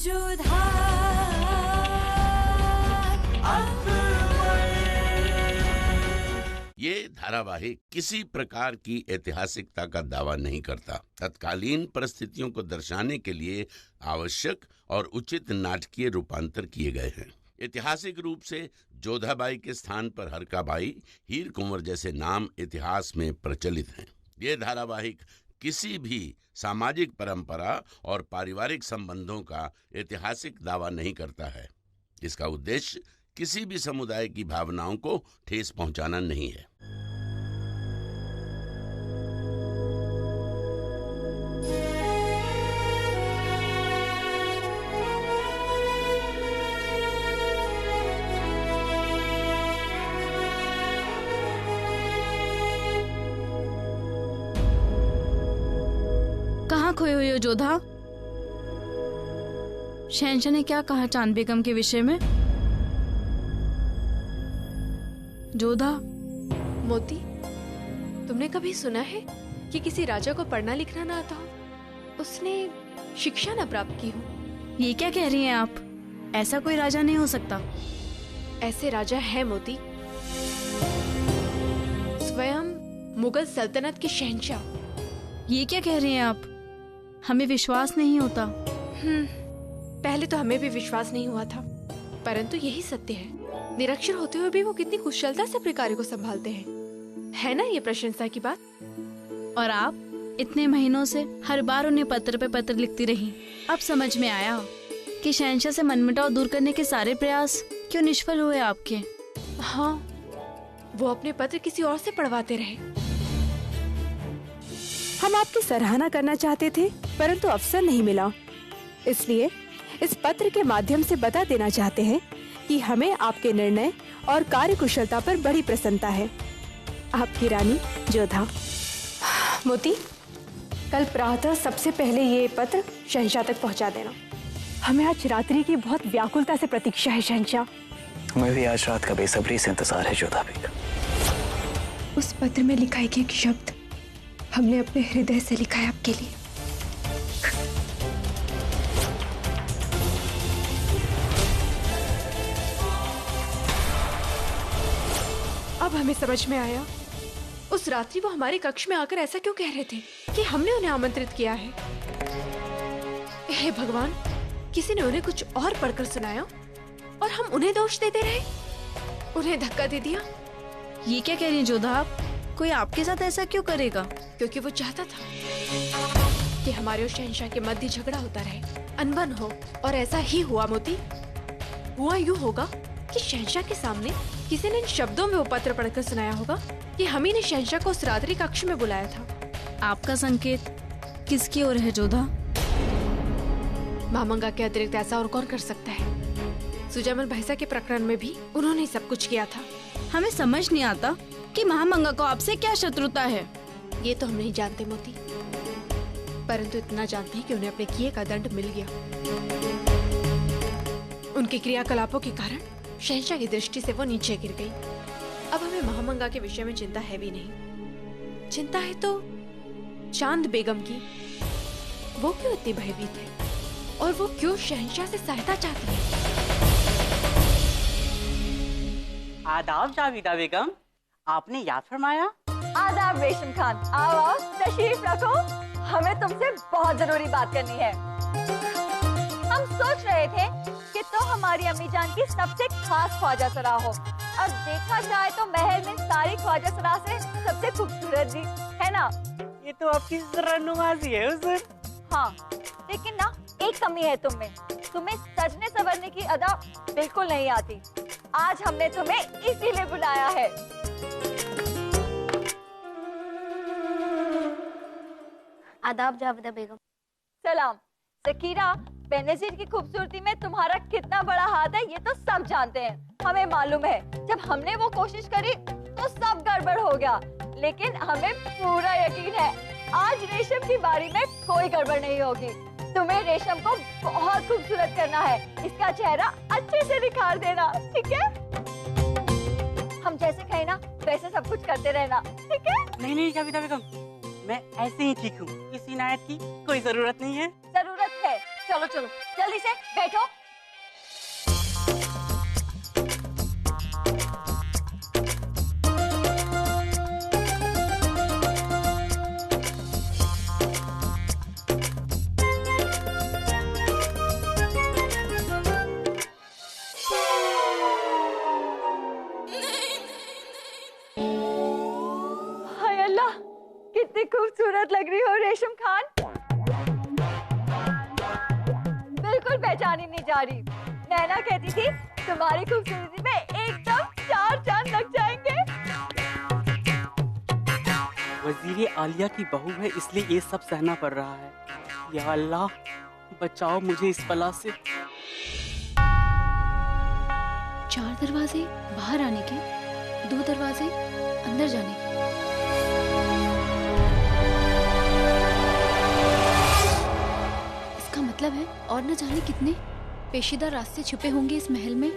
ये धारावाहिक किसी प्रकार की ऐतिहासिकता का दावा नहीं करता। तत्कालीन परिस्थितियों को दर्शाने के लिए आवश्यक और उचित नाटकीय रूपांतर किए गए हैं। ऐतिहासिक रूप से जोधाबाई के स्थान पर हरकाबाई, हीर कुंवर जैसे नाम इतिहास में प्रचलित हैं। ये धारावाहिक किसी भी सामाजिक परंपरा और पारिवारिक संबंधों का ऐतिहासिक दावा नहीं करता है। इसका उद्देश्य किसी भी समुदाय की भावनाओं को ठेस पहुंचाना नहीं है। कहाँ खोए हुए हो जोधा? शहंशाह ने क्या कहा चांद बेगम के विषय में? जोधा। मोती, तुमने कभी सुना है कि किसी राजा को पढ़ना लिखना ना आता हो, उसने शिक्षा ना प्राप्त की हो? ये क्या कह रही हैं आप? ऐसा कोई राजा नहीं हो सकता। ऐसे राजा है मोती, स्वयं मुगल सल्तनत के शहंशाह। ये क्या कह रही हैं आप? हमें विश्वास नहीं होता। पहले तो हमें भी विश्वास नहीं हुआ था, परंतु यही सत्य है। निरक्षर होते हुए भी वो कितनी कुशलता से अपने कार्य को संभालते हैं, है ना ये प्रशंसा की बात? और आप इतने महीनों से हर बार उन्हें पत्र पे पत्र लिखती रही। अब समझ में आया कि शहंशाह से मनमुटाव दूर करने के सारे प्रयास क्यों निष्फल हुए आपके। हाँ, वो अपने पत्र किसी और से पढ़वाते रहे। हम आपकी सराहना करना चाहते थे, परंतु अवसर नहीं मिला, इसलिए इस पत्र के माध्यम से बता देना चाहते हैं कि हमें आपके निर्णय और कार्यकुशलता पर बड़ी प्रसन्नता है। आपकी रानी जोधा। मोती, कल प्रातः सबसे पहले ये पत्र शहंशाह तक पहुंचा देना। हमें आज रात्रि की बहुत व्याकुलता से प्रतीक्षा है शहंशाह। हमें भी आज रात का बेसब्री से इंतजार है जोधा बेगम। उस पत्र में लिखा एक शब्द हमने अपने हृदय से लिखा है आपके लिए। अब हमें समझ में आया, उस रात्रि वो हमारे कक्ष में आकर ऐसा क्यों कह रहे थे कि हमने उन्हें आमंत्रित किया है। हे भगवान, किसी ने उन्हें कुछ और पढ़कर सुनाया और हम उन्हें दोष देते रहे, उन्हें धक्का दे दिया। ये क्या कह रही हैं जोधा आप? कोई आपके साथ ऐसा क्यों करेगा? क्योंकि वो चाहता था कि हमारे और शहंशाह के मध्य झगड़ा होता रहे, अनबन हो, और ऐसा ही हुआ मोती। हुआ यूं होगा कि शहंशाह के सामने किसी ने इन शब्दों में वो पत्र पढ़कर सुनाया होगा कि हम ही ने शहंशाह को उस रात्रि कक्ष में बुलाया था। आपका संकेत किसकी ओर है जोधा? महामंगा के अतिरिक्त ऐसा और कौन कर सकता है? सुजामल भैसा के प्रकरण में भी उन्होंने ही सब कुछ किया था। हमें समझ नहीं आता कि महामंगा को आपसे क्या शत्रुता है। ये तो हम नहीं जानते मोती, परंतु इतना जानते हैं कि उन्हें अपने किए का दंड मिल गया। उनके क्रियाकलापों के कारण शहंशाह की दृष्टि से वो नीचे गिर गई। अब हमें महामंगा के विषय में चिंता है भी नहीं। चिंता है तो चांद बेगम की। वो क्यों इतनी भयभीत है और वो क्यों शहंशाह से सहायता चाहती है? आदाब जावेदा बेगम, आपने याद फरमाया। आदाब रेशम खान, आओ तशरीफ रखो, हमें तुमसे बहुत जरूरी बात करनी है। हम सोच रहे थे कि तो हमारी अम्मी जान की सबसे खास ख्वाजा सरा हो। अब देखा जाए तो महल में सारी ख्वाजा सरा से सबसे खूबसूरत जी है ना। ये तो आपकी रनुमाजी है हुजूर। हाँ, लेकिन ना एक कमी है तुम में, तुम्हें सजने संवरने की अदा बिल्कुल नहीं आती। आज हमने तुम्हें इसीलिए बुलाया है। आदाब जावेदा बेगम। सलाम। ज़कीरा, बेनज़ीर की खूबसूरती में तुम्हारा कितना बड़ा हाथ है ये तो सब जानते हैं, हमें मालूम है। जब हमने वो कोशिश करी तो सब गड़बड़ हो गया, लेकिन हमें पूरा यकीन है आज रेशम की बारी में कोई गड़बड़ नहीं होगी। तुम्हें रेशम को बहुत खूबसूरत करना है, इसका चेहरा अच्छे से निखार देना, ठीक है? हम जैसे कहे ना वैसे सब कुछ करते रहना, ठीक है? नहीं जावेदा बेगम, मैं ऐसे ही ठीक हूँ, किसी नायत की कोई जरूरत नहीं है। जरूरत है, चलो चलो जल्दी से बैठो। हाय अल्लाह, कितनी खूबसूरत लग रही हो रेशम खान। बिल्कुल पहचानी नहीं जा रही। नैना कहती थी तुम्हारी खूबसूरती में एकदम 4 चांद लग जाएंगे। वजीर आलिया की बहू है इसलिए ये सब सहना पड़ रहा है। या अल्लाह बचाओ मुझे इस बला से। 4 दरवाजे बाहर आने के, 2 दरवाजे अंदर जाने के। इसका मतलब है और न जाने कितने पेशीदा रास्ते छुपे होंगे इस महल में।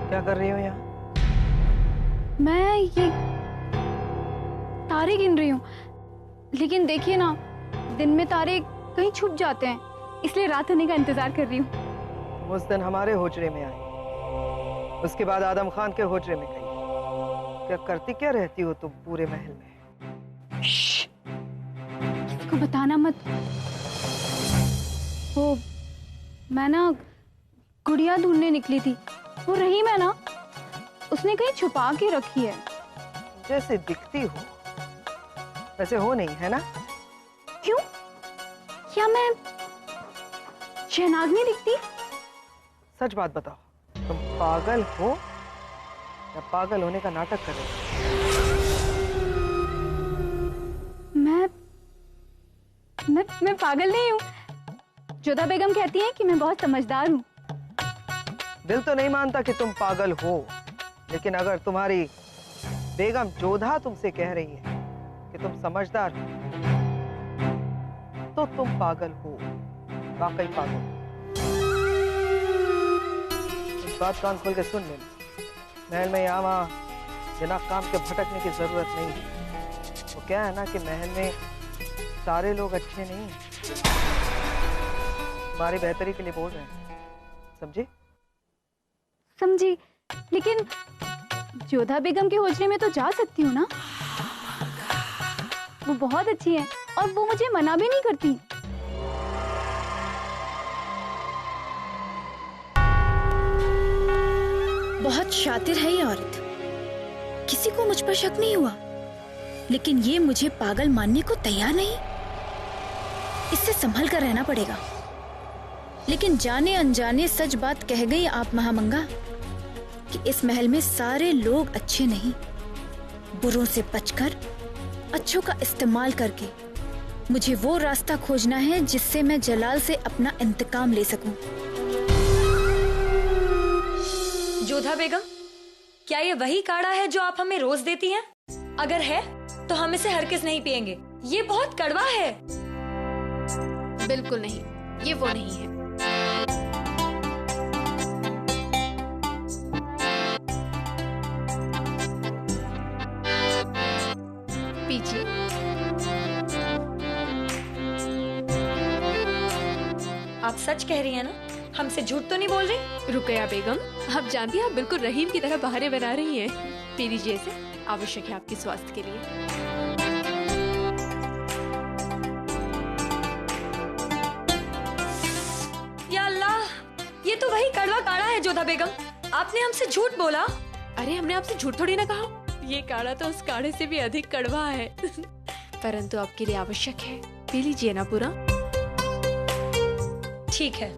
क्या कर रही हो यहाँ? मैं ये तारे गिन रही हूँ, लेकिन देखिए ना, दिन में तारे कहीं छुप जाते हैं, इसलिए रात होने का इंतजार कर रही हूँ। उस दिन हमारे होजरे में आई, उसके बाद आदम खान के होजरे में गई। क्या करती क्या रहती हो तुम पूरे महल में? किसी को बताना मत। वो मैं ना गुड़िया ढूंढने निकली थी, वो रही मैं ना, उसने कहीं छुपा के रखी है। जैसे दिखती हो वैसे हो नहीं, है ना? क्यों? क्या मैं शहनाज नहीं दिखती? सच बात बताओ, तुम पागल हो या पागल होने का नाटक कर रहे हो? मैं पागल नहीं हूँ। जोधा बेगम कहती है कि मैं बहुत समझदार हूँ। दिल तो नहीं मानता कि तुम पागल हो, लेकिन अगर तुम्हारी बेगम जोधा तुमसे कह रही है कि तुम समझदार हो, तो तुम पागल हो, वाकई पागल। इस बात कान खोल के सुन लेना, महल में यहाँ वहाँ बिना काम के भटकने की जरूरत नहीं है। वो क्या है ना कि महल में सारे लोग अच्छे नहीं हैं। तुम्हारी बेहतरी के लिए बोल रहे हैं, समझी? समझी, लेकिन जोधा बेगम के होजरे में तो जा सकती हूँ ना? वो बहुत अच्छी है और वो मुझे मना भी नहीं करती। बहुत शातिर है ये औरत, किसी को मुझ पर शक नहीं हुआ, लेकिन ये मुझे पागल मानने को तैयार नहीं। इससे संभल कर रहना पड़ेगा। लेकिन जाने अनजाने सच बात कह गई आप महामंगा कि इस महल में सारे लोग अच्छे नहीं। बुरों से बचकर अच्छों का इस्तेमाल करके मुझे वो रास्ता खोजना है जिससे मैं जलाल से अपना इंतकाम ले सकूं। जोधा बेगम, क्या ये वही काढ़ा है जो आप हमें रोज देती हैं? अगर है तो हम इसे हरगिज़ नहीं पिएंगे, ये बहुत कड़वा है। बिल्कुल नहीं, ये वो नहीं है। पीछे आप सच कह रही हैं ना? हमसे झूठ तो नहीं बोल रही? रुकया बेगम, आप जानती हैं आप बिल्कुल रहीम की तरह बहाने बना रही हैं। पी लीजिए इसे, आवश्यक है आपके स्वास्थ्य के लिए। या अल्लाह, ये तो वही कड़वा काढ़ा है जोधा बेगम, आपने हमसे झूठ बोला। अरे हमने आपसे झूठ थोड़ी ना कहा, ये काढ़ा तो उस काढ़े से भी अधिक कड़वा है। परंतु आपके लिए आवश्यक है, पी लीजिए ना पूरा। ठीक है।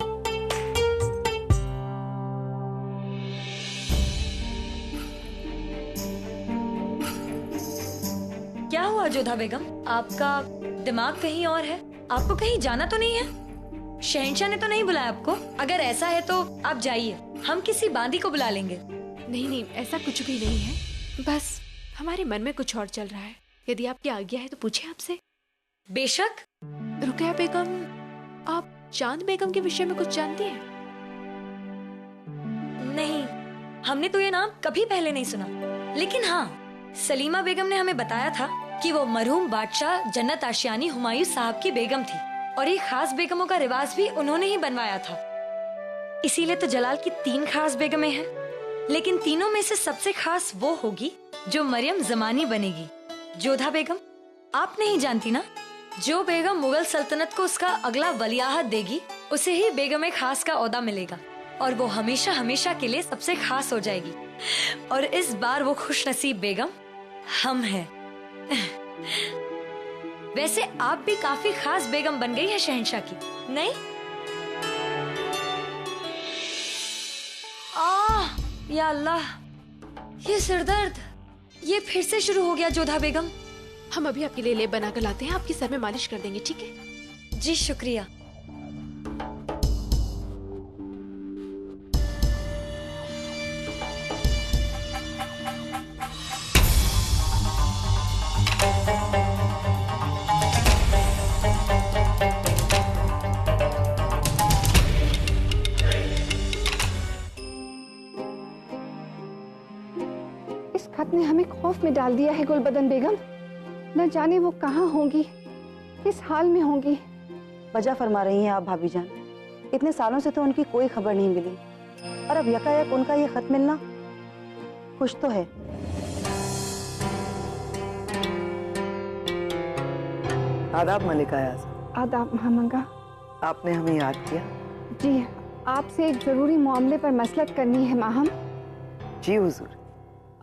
क्या हुआ जोधा बेगम, आपका दिमाग कहीं और है? आपको कहीं जाना तो नहीं है? शहंशाह ने तो नहीं बुलाया आपको? अगर ऐसा है तो आप जाइए, हम किसी बांदी को बुला लेंगे। नहीं नहीं, ऐसा कुछ भी नहीं है, बस हमारे मन में कुछ और चल रहा है। यदि आपकी आज्ञा है तो पूछे आपसे। बेशक। रुकैया बेगम, आप चांद बेगम के विषय में कुछ जानती हैं? नहीं, हमने तो ये नाम कभी पहले नहीं सुना। लेकिन हाँ, सलीमा बेगम ने हमें बताया था कि वो मरहूम बादशाह जन्नत आशियानी हुमायूं साहब की बेगम थी और ये खास बेगमों का रिवाज भी उन्होंने ही बनवाया था। इसीलिए तो जलाल की 3 खास बेगमें हैं। लेकिन तीनों में से सबसे खास वो होगी जो मरियम जमानी बनेगी। जोधा बेगम, आप नहीं जानती ना, जो बेगम मुगल सल्तनत को उसका अगला वलियाहत देगी उसे ही बेगम खास का ओहदा मिलेगा और वो हमेशा हमेशा के लिए सबसे खास हो जाएगी। और इस बार वो खुशनसीब बेगम हम हैं। वैसे आप भी काफी खास बेगम बन गई है शहंशाह की, नहीं? या अल्लाह, ये सिरदर्द ये फिर से शुरू हो गया। जोधा बेगम, हम अभी आपके लिए लेप बना कर लाते हैं, आपके सर में मालिश कर देंगे, ठीक है? जी शुक्रिया। खत ने हमें खौफ में डाल दिया है गुलबदन बेगम। न जाने वो कहाँ होंगी, किस हाल में होंगी। वजह फरमा रही हैं आप भाभी जान। इतने सालों से तो उनकी कोई खबर नहीं मिली और अब यकायक उनका ये खत मिलना खुश तो है। आदाब मलिका याज़। आदाब महामंगा। आपने हमें याद किया? जी, आपसे एक जरूरी मामले पर मसलत करनी है माहम। जी हुजूर।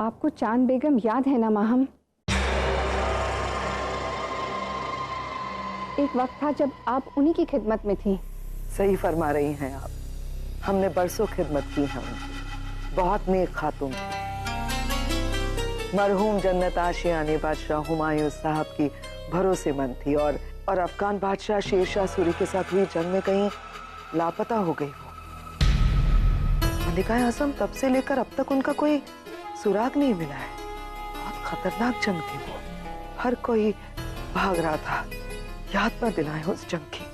आपको चांद बेगम याद है ना माहम? एक वक्त था जब आप उन्हीं की खिदमत में थी। सही फरमा रही हैं आप। हमने बरसों खिदमत की है उनकी। बहुत नेक खातून थी। मरहूम जन्नत आशियानी बादशाह हुमायूं साहब की भरोसेमंद थी और अफगान बादशाह शेरशाह सूरी के साथ हुई जंग में कहीं लापता हो गई वो। मलिका आज़म तब से लेकर अब तक उनका कोई सुराग नहीं मिला है। बहुत खतरनाक जंग थी वो। हर कोई भाग रहा था। याद न दिलाएं उस जंग की।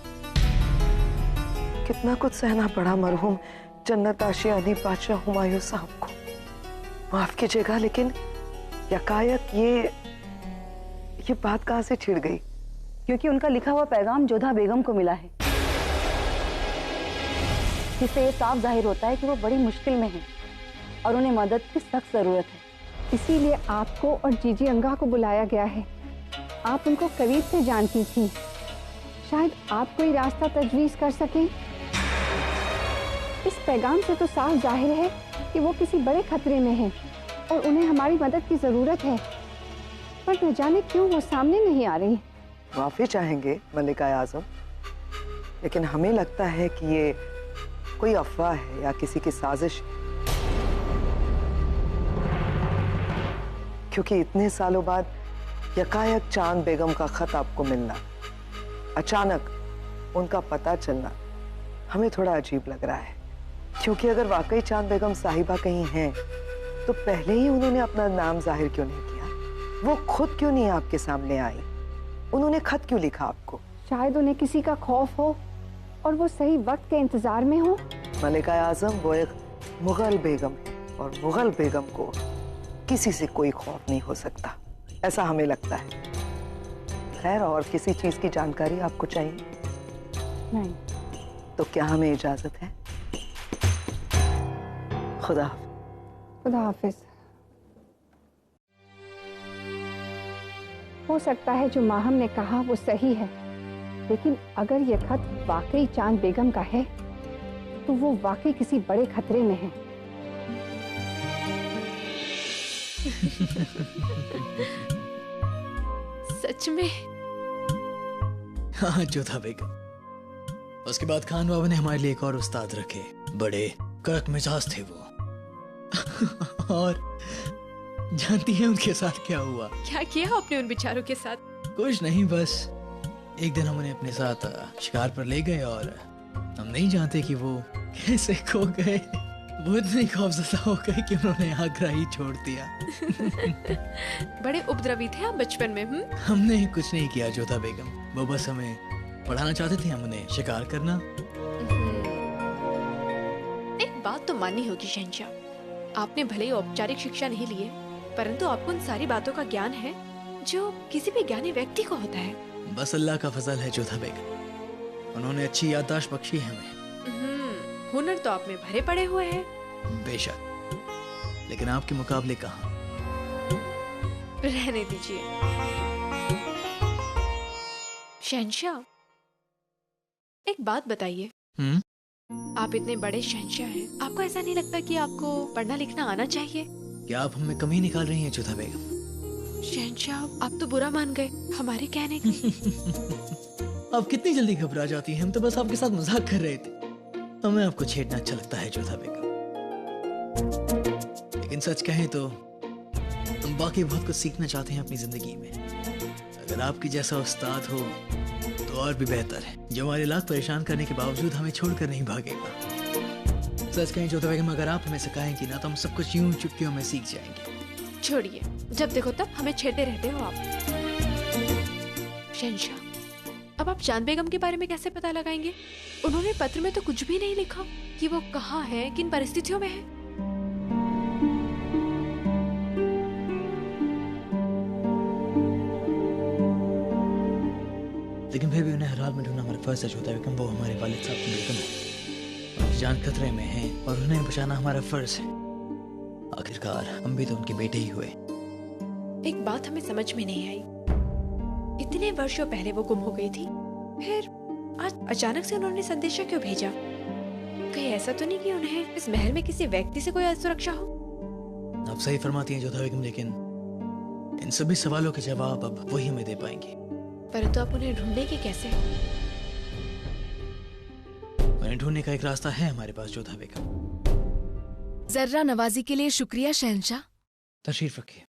कितना कुछ सहना पड़ा मरहूम जन्नत आशियानी बादशाह हुमायूं साहब को। माफ कीजिएगा लेकिन यकायक ये बात कहाँ से छिड़ गई? क्योंकि उनका लिखा हुआ पैगाम जोधा बेगम को मिला है, जिससे ये साफ जाहिर होता है कि वो बड़ी मुश्किल में हैं और उन्हें मदद की सख्त जरूरत है। इसीलिए आपको और जीजी अंगा को बुलाया गया है। आप उनको करीब से जानती थी, शायद आप कोई रास्ता तजवीज कर सकें। इस पैगाम से तो साफ जाहिर है कि वो किसी बड़े खतरे में हैं और उन्हें हमारी मदद की जरूरत है, पर न जाने क्यों वो सामने नहीं आ रही। माफी चाहेंगे मलिका आज़म, लेकिन हमें लगता है कि ये कोई अफवाह है या किसी की साजिश, क्योंकि इतने सालों बाद यकायक चांद बेगम का खत आपको मिलना, अचानक उनका पता चलना हमें थोड़ा अजीब लग रहा है। क्योंकि अगर वाकई चांद बेगम साहिबा कहीं हैं तो पहले ही उन्होंने अपना नाम जाहिर क्यों नहीं किया? वो खुद क्यों नहीं आपके सामने आई? उन्होंने खत क्यों लिखा आपको? शायद उन्हें किसी का खौफ हो और वो सही वक्त के इंतजार में हो। मलिका आज़म वो एक मुगल बेगम है और मुगल बेगम को किसी से कोई खौफ नहीं हो सकता, ऐसा हमें लगता है। खैर, और किसी चीज की जानकारी आपको चाहिए? नहीं। तो क्या हमें इजाजत है? खुदा हाफिज। हो सकता है जो माहम ने कहा वो सही है, लेकिन अगर ये खत वाकई चांद बेगम का है तो वो वाकई किसी बड़े खतरे में है। सच में? हाँ जोधा बेगम। उसके बाद खान बाबा ने हमारे लिए एक और उस्ताद रखे, बड़े कड़क मिजाज थे वो। और जानती है उनके साथ क्या हुआ? क्या किया आपने उन बेचारों के साथ? कुछ नहीं, बस एक दिन हम उन्हें अपने साथ शिकार पर ले गए और हम नहीं जानते कि वो कैसे खो गए। वो इतनी खौफजदा हो गई कि उन्होंने आगरा ही छोड़ दिया। बड़े उपद्रवी थे आप बचपन में। हमने कुछ नहीं किया जोधा बेगम, वो बस हमें पढ़ाना चाहते थे, हम उन्हें शिकार करना। एक बात तो माननी होगी शहंशाह, आपने भले ही औपचारिक शिक्षा नहीं ली है, परंतु आपको उन सारी बातों का ज्ञान है जो किसी भी ज्ञानी व्यक्ति को होता है। बस अल्लाह का फजल है जोधा बेगम, उन्होंने अच्छी याददाश्त बख्शी है हमें। हुनर तो आप में भरे पड़े हुए हैं। बेशक, लेकिन आपके मुकाबले कहाँ। रहने दीजिए शहंशाह, एक बात बताइए। आप इतने बड़े शहंशाह हैं, आपको ऐसा नहीं लगता कि आपको पढ़ना लिखना आना चाहिए? क्या आप हमें कमी निकाल रही हैं जोधा बेगम? शहंशाह, आप तो बुरा मान गए हमारे कहने की। आप कितनी जल्दी घबरा जाती हैं, हम तो बस आपके साथ मजाक कर रहे थे। हमें आपको छेड़ना अच्छा लगता है जोधा बेगम, लेकिन सच कहें तो हम बाकी बहुत कुछ सीखना चाहते हैं अपनी जिंदगी में। अगर आपकी जैसा उस्ताद हो तो और भी बेहतर है, जो हमारे लाख परेशान करने के बावजूद हमें छोड़कर नहीं भागेगा। सच कहें जोधा बेगम, अगर आप हमें सिखाएंगी ना तो हम सब कुछ यूं चुटकियों में सीख जाएंगे। छोड़िए, जब देखो तब हमें छेड़ते रहते हो आप। शहंशाह, अब आप चांद बेगम के बारे में कैसे पता लगाएंगे? उन्होंने पत्र में तो कुछ भी नहीं लिखा कि वो कहाँ है, किन परिस्थितियों में है। लेकिन फिर भी उन्हें हर हाल में ढूंढना हमारा फर्ज है जोधा बेगम। वो हमारे वालिद साहब की बेगम है, उनकी जान खतरे में है और उन्हें बचाना हमारा फर्ज है। आखिरकार हम भी तो उनके बेटे ही हुए। एक बात हमें समझ में नहीं आई, इतने वर्षों पहले वो गुम हो गई थी, फिर आज अचानक से उन्होंने संदेशा क्यों भेजा? कहीं ऐसा तो नहीं कि उन्हें इस महल में किसी व्यक्ति से कोई असुरक्षा हो? आप सही फरमाती हैं जोधा बेगम, लेकिन इन सभी सवालों के जवाब अब वही हमें दे पाएंगे। परंतु आप उन्हें ढूंढेंगे कैसे? उन्हें ढूंढने का एक रास्ता है हमारे पास जोधा बेगम। जर्रा नवाजी के लिए शुक्रिया शहंशाह। तशरीफ रखिए।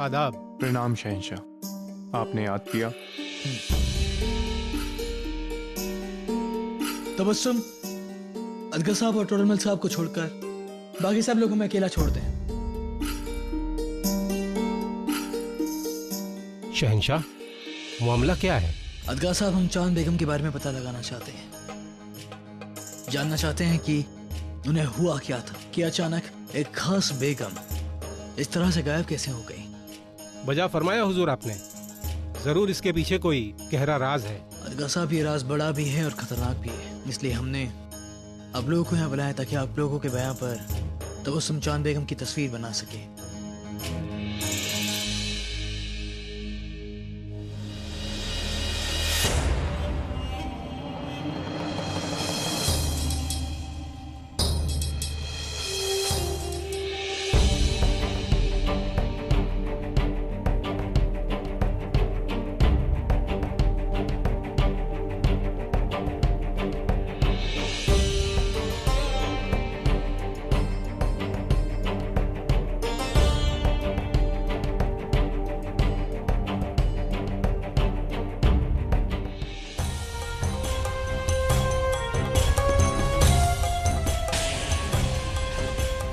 आदाब। प्रणाम शहंशाह, आपने याद किया। तबस्सुम, अदगर साहब और टोडरमल साहब को छोड़कर बाकी सब लोगों में अकेला छोड़ दें। शहंशाह, मामला क्या है? अदगर साहब, हम चांद बेगम के बारे में पता लगाना चाहते हैं। जानना चाहते हैं कि उन्हें हुआ क्या था कि अचानक एक खास बेगम इस तरह से गायब कैसे हो गई। बजा फरमाया हुजूर आपने, जरूर इसके पीछे कोई गहरा राज है। अदगर साहब, ये राज बड़ा भी है और खतरनाक भी है, इसलिए हमने आप लोगों को यहाँ बुलाया ताकि आप लोगों के बयां पर तबस्सुम चांद बेगम की तस्वीर बना सके।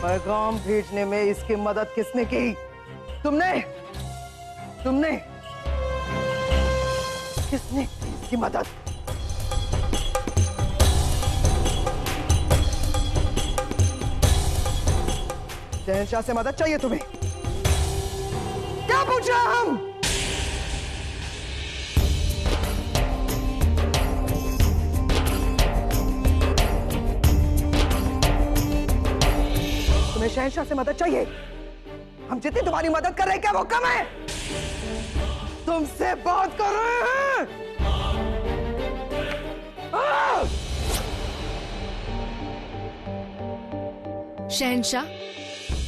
पैगाम भेजने में इसकी मदद किसने की? तुमने किसने की इसकी मदद? शहंशाह से मदद चाहिए तुम्हें? क्या पूछ रहे हम? तुम्हें शहंशाह से मदद चाहिए? हम जितनी तुम्हारी मदद कर रहे हैं क्या वो कम है? तुमसे बात कर रहे हैं। शहंशाह,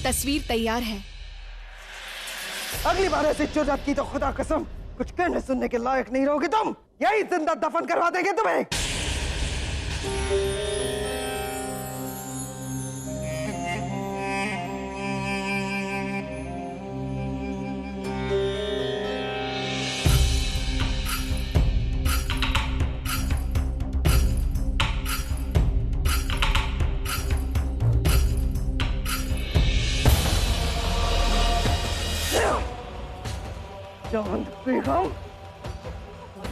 तस्वीर तैयार है। अगली बार ऐसी जुर्रत की तो खुदा कसम कुछ कहने सुनने के लायक नहीं रहोगे तुम। यही जिंदा दफन करवा देंगे तुम्हें। चांद बेगम,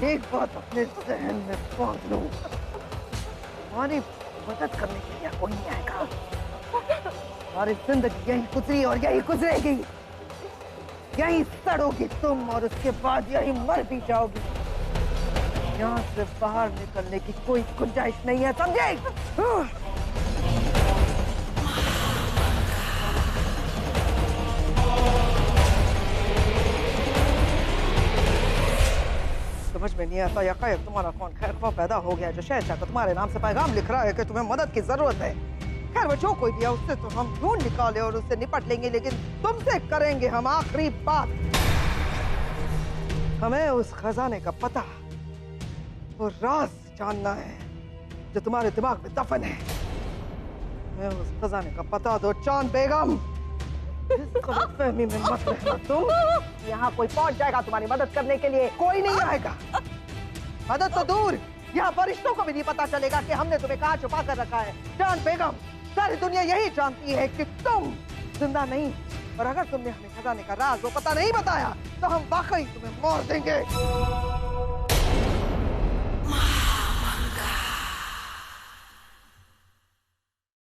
एक बात अपने जहन में बांध लो, हमारी मदद करने के लिए कोई नहीं आएगा। हमारी जिंदगी यही गुजरी और यही गुजरेगी, यही सड़ोगी तुम और उसके बाद यही मर भी जाओगी। यहाँ से बाहर निकलने की कोई गुंजाइश नहीं है, समझे? समझ में नहीं आता यकायक तुम्हारा कौन खैर ख्वाह पैदा हो गया जो शहंशाह को तुम्हारे नाम से पैगाम लिख रहा है कि तुम्हें मदद की जरूरत है। खैर वो जो कोई दिया उससे तो हम ढूंढ निकाले और उससे निपट लेंगे, लेकिन तुमसे करेंगे हम आखिरी बात। हमें उस खजाने का पता और राज जानना है जो तुम्हारे दिमाग में दफन है। हमें उस खजाने का पता दो चांद बेगम। इस गलतफहमी में मत रहना तुम। यहाँ कोई पहुंच जाएगा तुम्हारी मदद करने के लिए, कोई नहीं आएगा। मदद तो दूर, यहाँ फरिश्तों को भी नहीं पता चलेगा कि हमने तुम्हें कहाँ छुपा कर रखा है। चांद बेगम, सारी दुनिया यही जानती है कि तुम जिंदा नहीं, और अगर तुमने हमें खजाने का राज वो पता नहीं बताया तो हम वाकई तुम्हें मार देंगे।